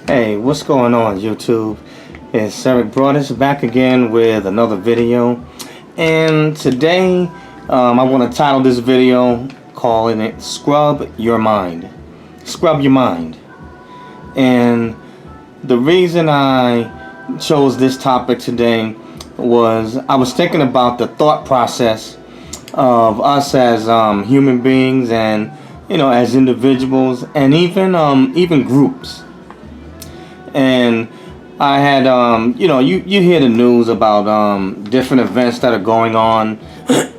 Hey, what's going on, YouTube? It's Broadus back again with another video. And today, I want to title this video calling it Scrub Your Mind. Scrub Your Mind. And the reason I chose this topic today was I was thinking about the thought process of us as human beings and, as individuals and even groups. And I had, you hear the news about different events that are going on,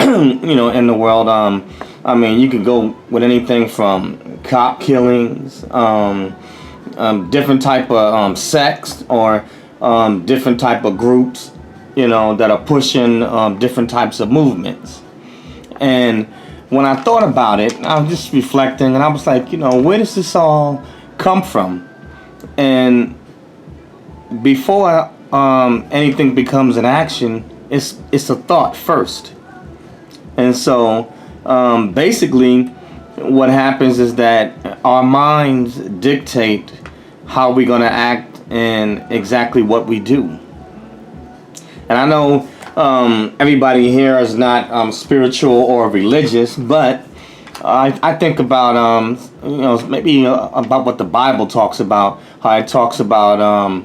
in the world. I mean, you could go with anything from cop killings, different type of sects or different type of groups, that are pushing different types of movements. And when I thought about it, I was just reflecting, and I was like, where does this all come from? And before anything becomes an action, it's a thought first. And so basically what happens is that our minds dictate how we're going to act and exactly what we do. And I know everybody here is not spiritual or religious, but I think about maybe about what the Bible talks about, how it talks about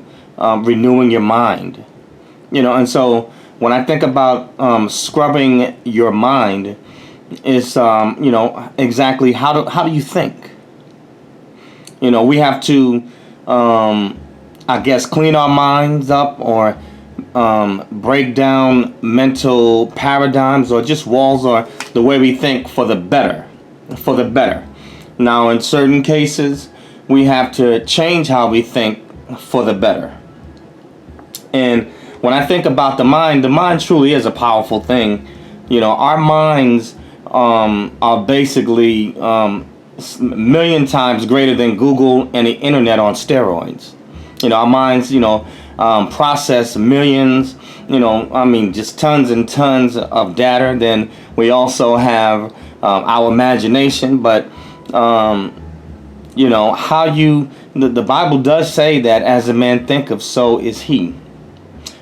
renewing your mind, and so when I think about scrubbing your mind, it's exactly how do you think? We have to I guess clean our minds up or break down mental paradigms or just walls or the way we think for the better. Now, in certain cases, we have to change how we think for the better. And when I think about the mind truly is a powerful thing. Our minds are basically a million times greater than Google and the internet on steroids. Our minds, process millions, just tons and tons of data. Then we also have our imagination, but the Bible does say that as a man thinketh, so is he.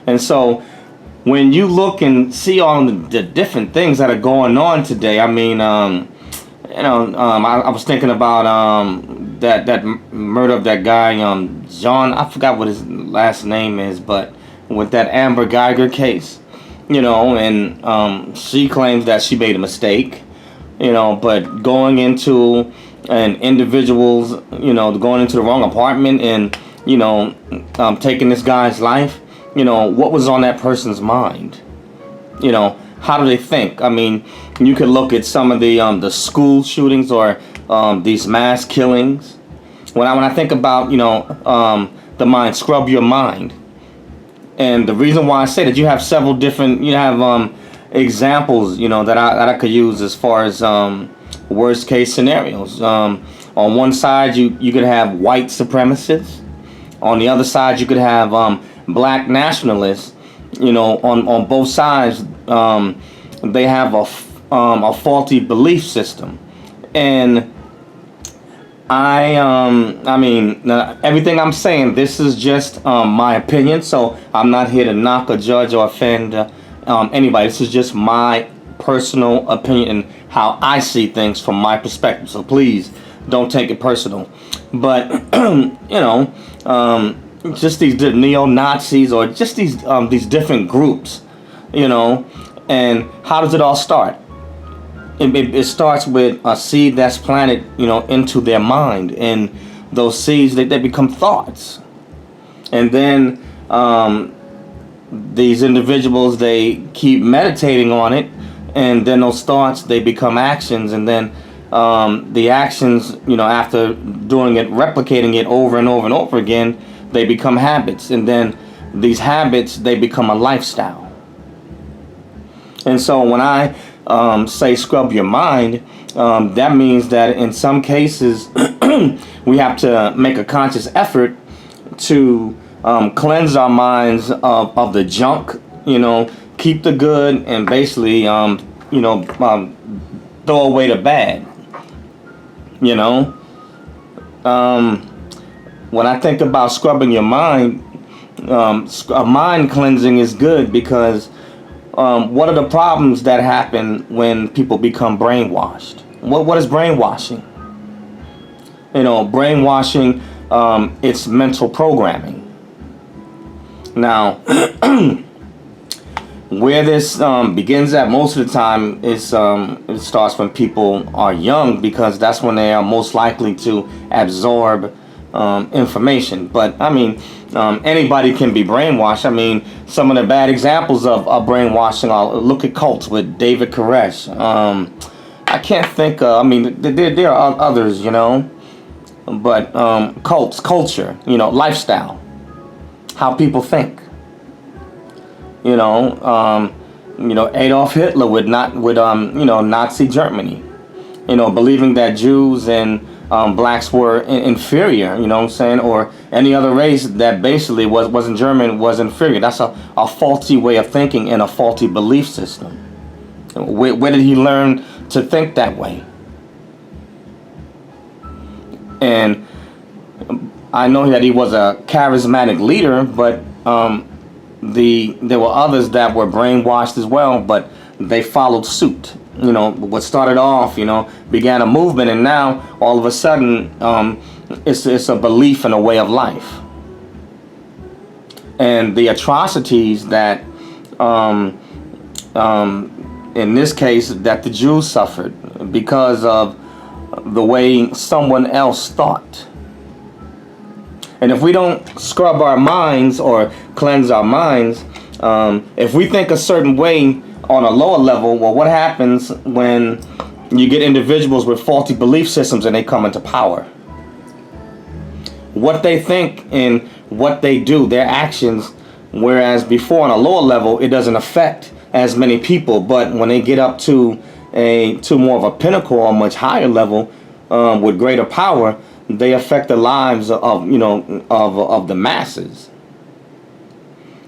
And so when you look and see all the different things that are going on today, I mean, I was thinking about that murder of that guy, John, I forgot what his last name is, but with that Amber Geiger case, and she claims that she made a mistake, but going into an individual's, going into the wrong apartment and, taking this guy's life, what was on that person's mind? How do they think? I mean, you could look at some of the school shootings or these mass killings. When I think about, the mind, scrub your mind. And the reason why I say that, you have several different, examples, that I could use as far as worst case scenarios. On one side, you could have white supremacists. On the other side, you could have black nationalists. On both sides, they have a faulty belief system. And I mean, everything I'm saying, this is just my opinion, so I'm not here to knock or judge or offend anybody. This is just my personal opinion and how I see things from my perspective. So please don't take it personal. But just these neo-Nazis or just these different groups, and how does it all start? It starts with a seed that's planted, into their mind, and those seeds they become thoughts, and then these individuals, they keep meditating on it, and then those thoughts, they become actions, and then the actions, after doing it, replicating it over and over and over again, they become habits, and then these habits, they become a lifestyle. And so when I say scrub your mind, that means that in some cases we have to make a conscious effort to cleanse our minds of the junk, keep the good, and basically throw away the bad. when I think about scrubbing your mind, a mind cleansing is good because what are the problems that happen when people become brainwashed? What is brainwashing? Brainwashing, it's mental programming. Now, where this begins at most of the time is it starts when people are young, because that's when they are most likely to absorb information. But I mean, anybody can be brainwashed. I mean, some of the bad examples of brainwashing are, look at cults with David Koresh. I can't think. I mean, there are others, but cults, culture, lifestyle, how people think. Adolf Hitler with Nazi Germany, believing that Jews and blacks were inferior, or any other race that basically wasn't German was inferior. That's a faulty way of thinking and a faulty belief system. Where did he learn to think that way? And I know that he was a charismatic leader, but there were others that were brainwashed as well, but they followed suit. What started off, began a movement, and now all of a sudden, it's a belief and a way of life. And the atrocities that, in this case, that the Jews suffered because of the way someone else thought. And if we don't scrub our minds or cleanse our minds, if we think a certain way on a lower level, well, what happens when you get individuals with faulty belief systems and they come into power? What they think and what they do, their actions, whereas before on a lower level, it doesn't affect as many people. But when they get up to more of a pinnacle or much higher level with greater power, they affect the lives of the masses.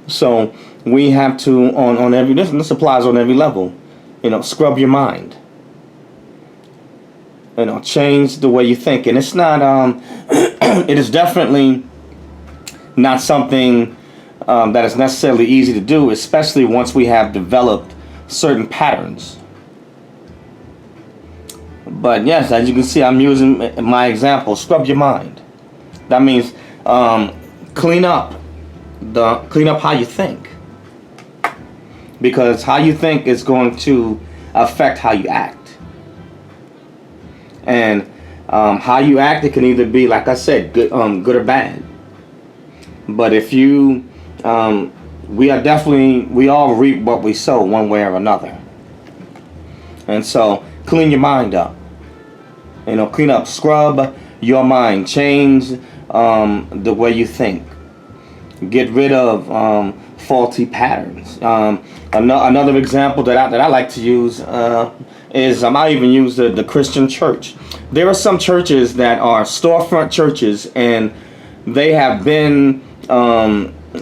So we have to on every this applies on every level. Scrub your mind. Change the way you think, and it's not. It is definitely not something that is necessarily easy to do, especially once we have developed certain patterns. But yes, as you can see, I'm using my example. Scrub your mind. That means clean up how you think, because how you think is going to affect how you act. And how you act, it can either be, like I said, good or bad. But if we all reap what we sow one way or another. And so clean your mind up. Clean up, scrub your mind, change the way you think. Get rid of faulty patterns. Another example that I like to use is I even use the Christian church. There are some churches that are storefront churches, and they have been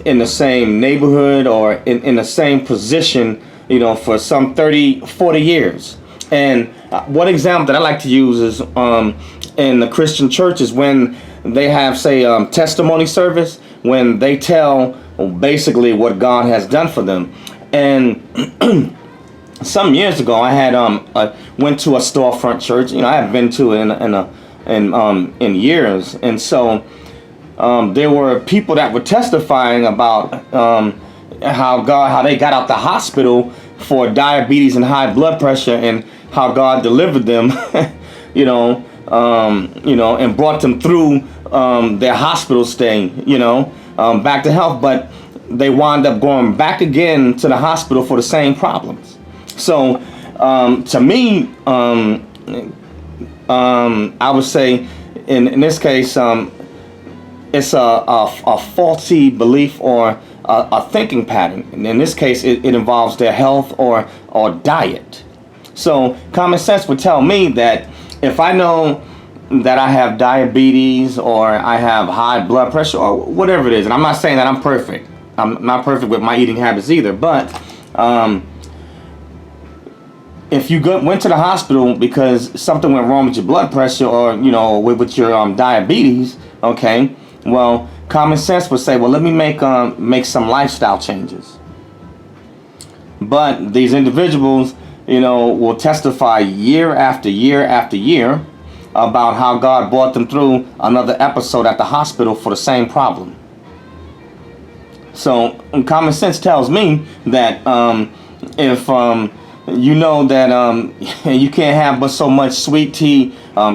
in the same neighborhood or in the same position, for some 30, 40 years. And one example that I like to use is in the Christian churches when they have, say, testimony service, when they tell basically what God has done for them. And some years ago, I had went to a storefront church. I haven't been to it in years, and so there were people that were testifying about how they got out the hospital for diabetes and high blood pressure, and how God delivered them, and brought them through their hospital stay, back to health. But they wound up going back again to the hospital for the same problems. So to me, I would say in this case, it's a faulty belief or a thinking pattern. And in this case, it involves their health or diet. So common sense would tell me that if I know that I have diabetes or I have high blood pressure or whatever it is, and I'm not saying that I'm perfect. I'm not perfect with my eating habits either, but if you went to the hospital because something went wrong with your blood pressure or with your diabetes, okay, Well, common sense would say, well, let me make some lifestyle changes. But these individuals, will testify year after year after year about how God brought them through another episode at the hospital for the same problem. So common sense tells me that if you know that you can't have but so much sweet tea,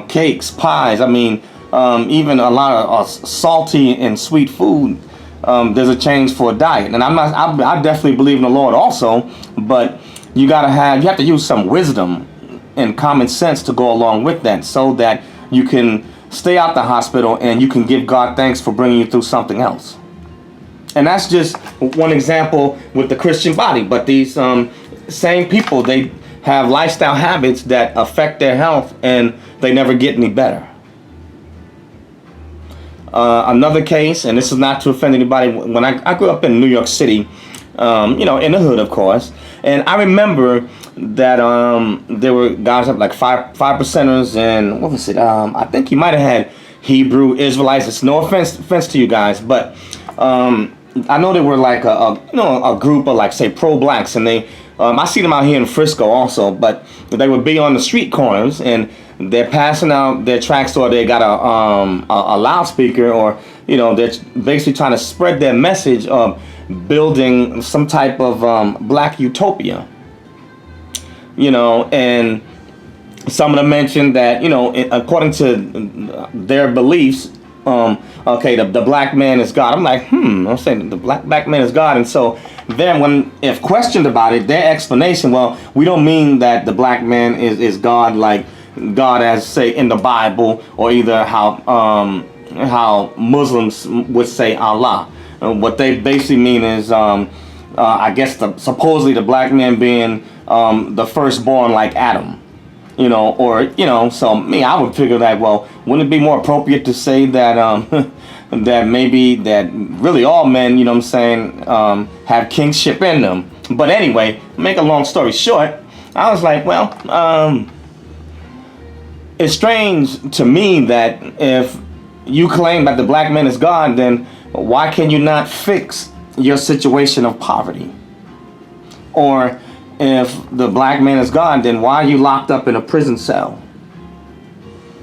cakes, pies. I mean, even a lot of salty and sweet food. There's a change for a diet, and I definitely believe in the Lord also, but you have to use some wisdom and common sense to go along with that, so that you can stay out the hospital and you can give God thanks for bringing you through something else. And that's just one example with the Christian body. But these same people, they have lifestyle habits that affect their health, and they never get any better. Another case, and this is not to offend anybody, when I grew up in New York City, in the hood, of course, and I remember that there were guys like five percenters, and what was it? I think you might have had Hebrew Israelites. It's no offense to you guys, but I know they were like a group of, like, say, pro-blacks, and they I see them out here in Frisco also, but they would be on the street corners, and they're passing out their tracts, or they got a loudspeaker, or they're basically trying to spread their message of building some type of black utopia. And some of them mentioned that according to their beliefs, the black man is God. I'm like, I'm saying the black man is God. And so then if questioned about it, their explanation, well, we don't mean that the black man is God, like God as, say, in the Bible, or either how Muslims would say Allah. What they basically mean is, I guess, supposedly the black man being the firstborn, like Adam. So me, I would figure that, well, wouldn't it be more appropriate to say that that maybe that really all men, have kingship in them. But anyway, make a long story short, I was like, well, it's strange to me that if you claim that the black man is God, then why can you not fix your situation of poverty? Or if the black man is God, then why are you locked up in a prison cell?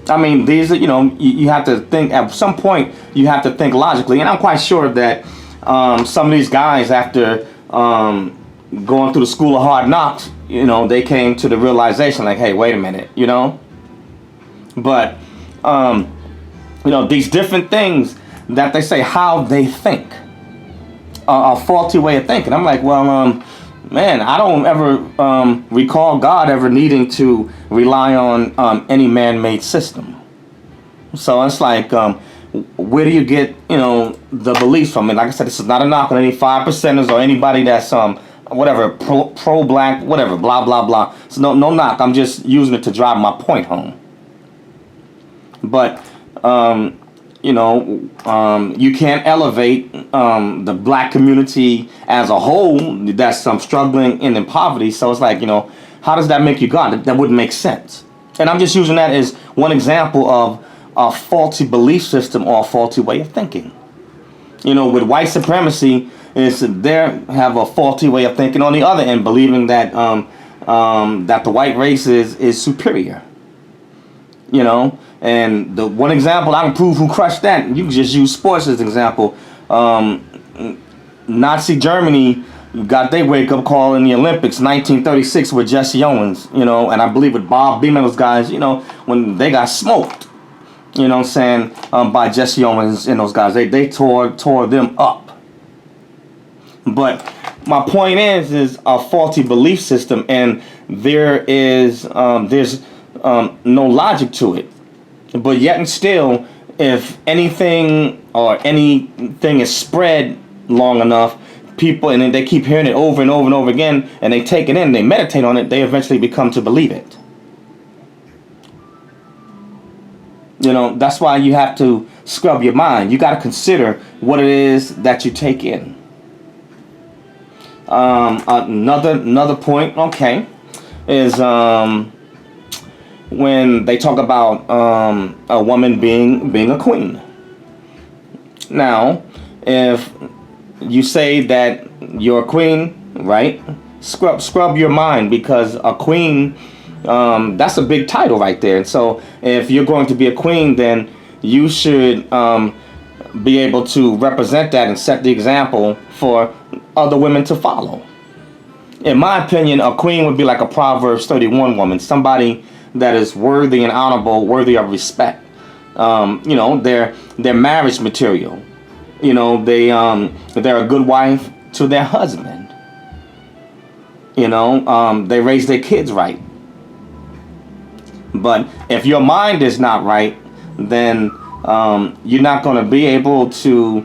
I mean, these are, you have to think, at some point, you have to think logically. And I'm quite sure that some of these guys, after going through the school of hard knocks, they came to the realization, like, hey, wait a minute, But, these different things that they say, how they think, a faulty way of thinking. I'm like, well, man, I don't ever recall God ever needing to rely on any man-made system. So it's like, where do you get, the beliefs from? And like I said, this is not a knock on any 5%ers or anybody that's whatever, pro-black, whatever, blah, blah, blah. So no knock. I'm just using it to drive my point home. But you can't elevate the black community as a whole that's struggling and in poverty. So it's like, how does that make you God? That wouldn't make sense. And I'm just using that as one example of a faulty belief system or a faulty way of thinking. With white supremacy, they have a faulty way of thinking on the other end, believing that that the white race is superior. And the one example I can prove who crushed that, you can just use sports as an example. Nazi Germany got their wake-up call in the Olympics, 1936, with Jesse Owens, and I believe with Bob Beamon, those guys, when they got smoked, by Jesse Owens and those guys. They tore them up. But my point is a faulty belief system, and there's no logic to it. But yet and still, if anything is spread long enough, people, and then they keep hearing it over and over and over again, and they take it in, they meditate on it, they eventually become to believe it. That's why you have to scrub your mind. You got to consider what it is that you take in. Another point, is when they talk about a woman being a queen. Now, if you say that you're a queen, right? Scrub your mind, because a queen, that's a big title right there. And so if you're going to be a queen, then you should be able to represent that and set the example for other women to follow. In my opinion, a queen would be like a Proverbs 31 woman, somebody that is worthy and honorable, worthy of respect. They're marriage material. They're a good wife to their husband. They raise their kids right. But if your mind is not right, then you're not going to be able to,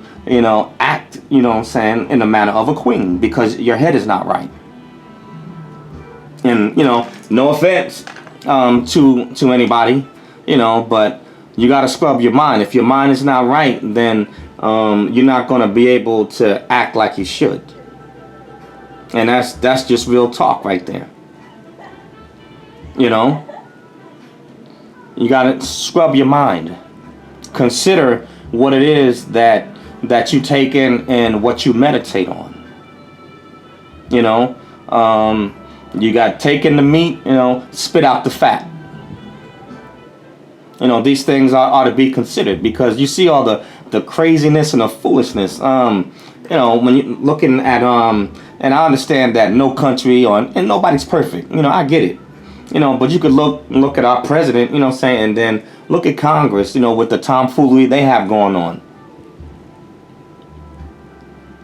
act, in the manner of a queen, because your head is not right. And, no offense to anybody, but you got to scrub your mind. If your mind is not right, then you're not going to be able to act like you should. And that's just real talk right there. You got to scrub your mind. Consider what it is that you take in and what you meditate on. You got take in the meat, spit out the fat. These things ought to be considered, because you see all the craziness and the foolishness. When you're looking at and I understand that no country and nobody's perfect. I get it. But you could look at our president, and then look at Congress, with the tomfoolery they have going on.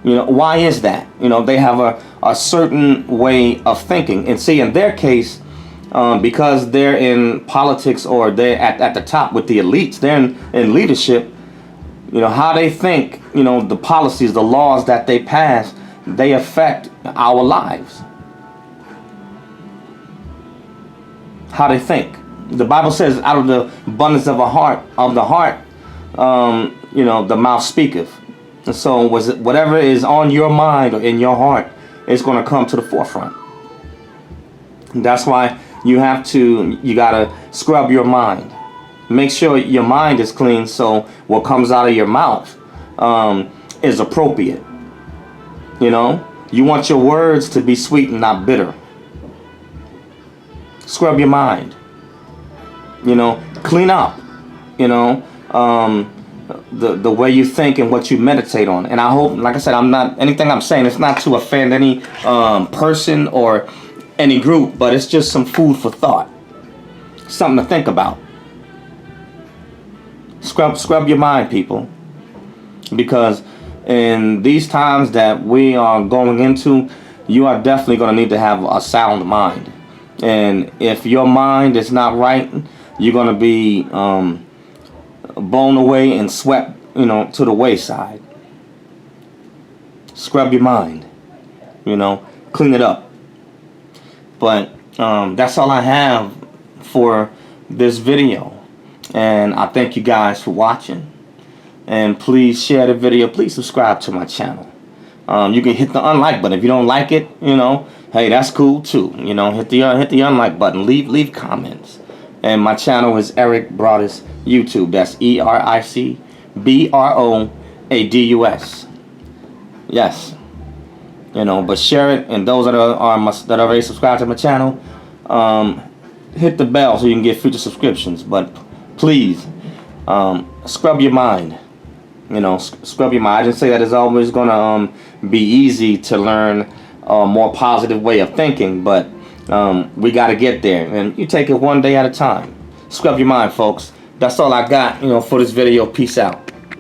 Why is that? They have a certain way of thinking. And see, in their case, because they're in politics, or they're at the top with the elites, they're in leadership, how they think, the policies, the laws that they pass, they affect our lives. How they think. The Bible says, out of the abundance of the heart, the mouth speaketh. And so whatever is on your mind or in your heart is going to come to the forefront. And that's why you got to scrub your mind. Make sure your mind is clean, so what comes out of your mouth is appropriate. You want your words to be sweet and not bitter. Scrub your mind. Clean up. The way you think and what you meditate on. And I hope, like I said, anything I'm saying, it's not to offend any person or any group, but it's just some food for thought. Something to think about. Scrub your mind, people. Because in these times that we are going into, you are definitely going to need to have a sound mind. And if your mind is not right, you're going to be blown away and swept, to the wayside. Scrub your mind. Clean it up. But that's all I have for this video. And I thank you guys for watching. And please share the video. Please subscribe to my channel. You can hit the unlike button. If you don't like it, hey, that's cool too. Hit the unlike button. Leave comments. And my channel is Eric Broadus YouTube. That's EricBroadus. Yes. But share it. And those that are already subscribed to my channel, hit the bell so you can get future subscriptions. But please, scrub your mind. Scrub your mind. I didn't say that it's always gonna be easy to learn a more positive way of thinking, but we got to get there, and you take it one day at a time. Scrub your mind, folks. That's all I got, for this video. Peace out.